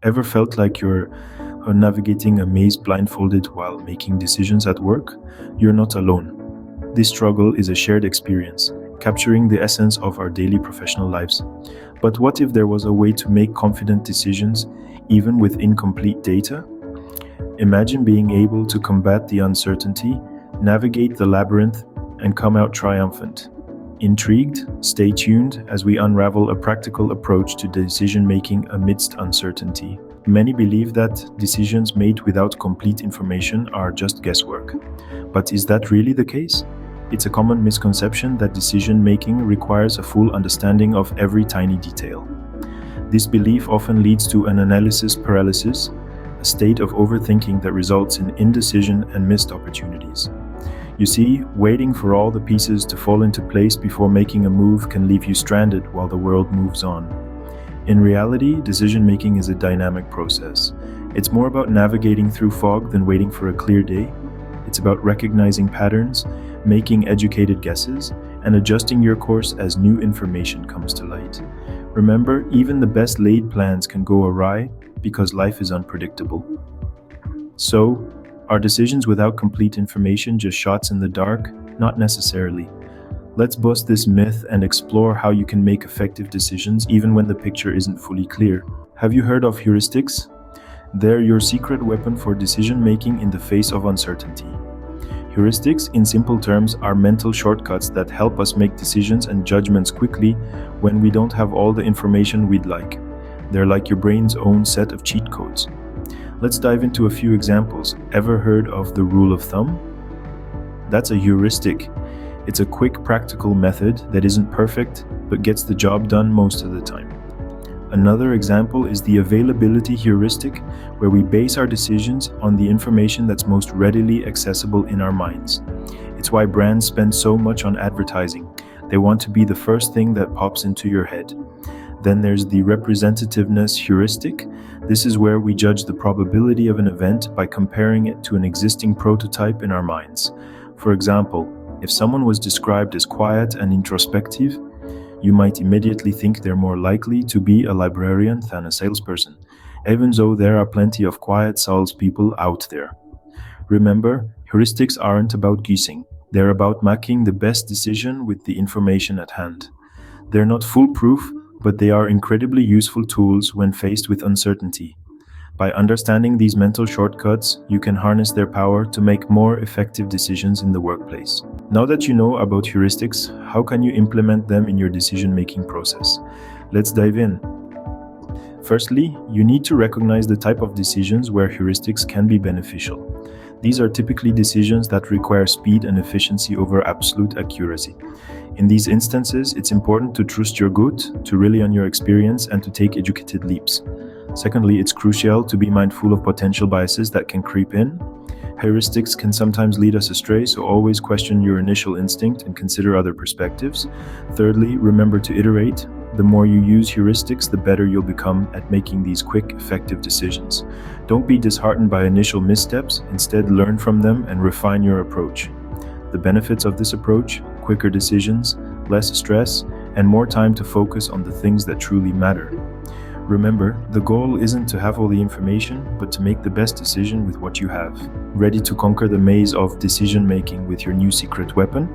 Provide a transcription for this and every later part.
Ever felt like you're navigating a maze blindfolded while making decisions at work? You're not alone. This struggle is a shared experience, capturing the essence of our daily professional lives. But what if there was a way to make confident decisions even with incomplete data? Imagine being able to combat the uncertainty, navigate the labyrinth, and come out triumphant. Intrigued? Stay tuned as we unravel a practical approach to decision making amidst uncertainty. Many believe that decisions made without complete information are just guesswork. But is that really the case? It's a common misconception that decision making requires a full understanding of every tiny detail. This belief often leads to an analysis paralysis, a state of overthinking that results in indecision and missed opportunities. You see, waiting for all the pieces to fall into place before making a move can leave you stranded while the world moves on. In reality, decision-making is a dynamic process. It's more about navigating through fog than waiting for a clear day. It's about recognizing patterns, making educated guesses, and adjusting your course as new information comes to light. Remember, even the best laid plans can go awry because life is unpredictable. So, are decisions without complete information just shots in the dark? Not necessarily. Let's bust this myth and explore how you can make effective decisions even when the picture isn't fully clear. Have you heard of heuristics? They're your secret weapon for decision making in the face of uncertainty. Heuristics, in simple terms, are mental shortcuts that help us make decisions and judgments quickly when we don't have all the information we'd like. They're like your brain's own set of cheat codes. Let's dive into a few examples. Ever heard of the rule of thumb? That's a heuristic. It's a quick, practical method that isn't perfect, but gets the job done most of the time. Another example is the availability heuristic, where we base our decisions on the information that's most readily accessible in our minds. It's why brands spend so much on advertising. They want to be the first thing that pops into your head. Then there's the representativeness heuristic. This is where we judge the probability of an event by comparing it to an existing prototype in our minds. For example, if someone was described as quiet and introspective, you might immediately think they're more likely to be a librarian than a salesperson, even though there are plenty of quiet salespeople out there. Remember, heuristics aren't about guessing. They're about making the best decision with the information at hand. They're not foolproof, but they are incredibly useful tools when faced with uncertainty. By understanding these mental shortcuts, you can harness their power to make more effective decisions in the workplace. Now that you know about heuristics, how can you implement them in your decision-making process? Let's dive in. Firstly, you need to recognize the type of decisions where heuristics can be beneficial. These are typically decisions that require speed and efficiency over absolute accuracy. In these instances, it's important to trust your gut, to rely on your experience, and to take educated leaps. Secondly, it's crucial to be mindful of potential biases that can creep in. Heuristics can sometimes lead us astray, so always question your initial instinct and consider other perspectives. Thirdly, remember to iterate. The more you use heuristics, the better you'll become at making these quick, effective decisions. Don't be disheartened by initial missteps, instead learn from them and refine your approach. The benefits of this approach: quicker decisions, less stress, and more time to focus on the things that truly matter. Remember, the goal isn't to have all the information, but to make the best decision with what you have. Ready to conquer the maze of decision-making with your new secret weapon?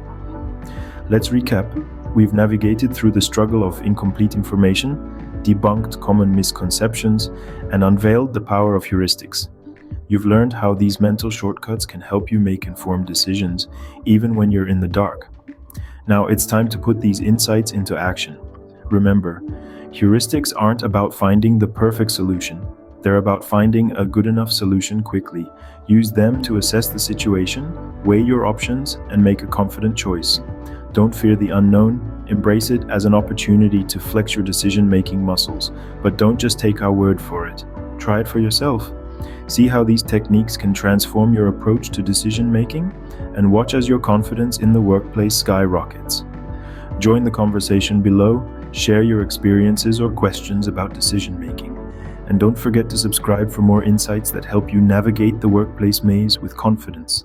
Let's recap. We've navigated through the struggle of incomplete information, debunked common misconceptions, and unveiled the power of heuristics. You've learned how these mental shortcuts can help you make informed decisions, even when you're in the dark. Now it's time to put these insights into action. Remember, heuristics aren't about finding the perfect solution. They're about finding a good enough solution quickly. Use them to assess the situation, weigh your options, and make a confident choice. Don't fear the unknown. Embrace it as an opportunity to flex your decision-making muscles. But don't just take our word for it. Try it for yourself. See how these techniques can transform your approach to decision-making, and watch as your confidence in the workplace skyrockets. Join the conversation below, share your experiences or questions about decision-making, and don't forget to subscribe for more insights that help you navigate the workplace maze with confidence.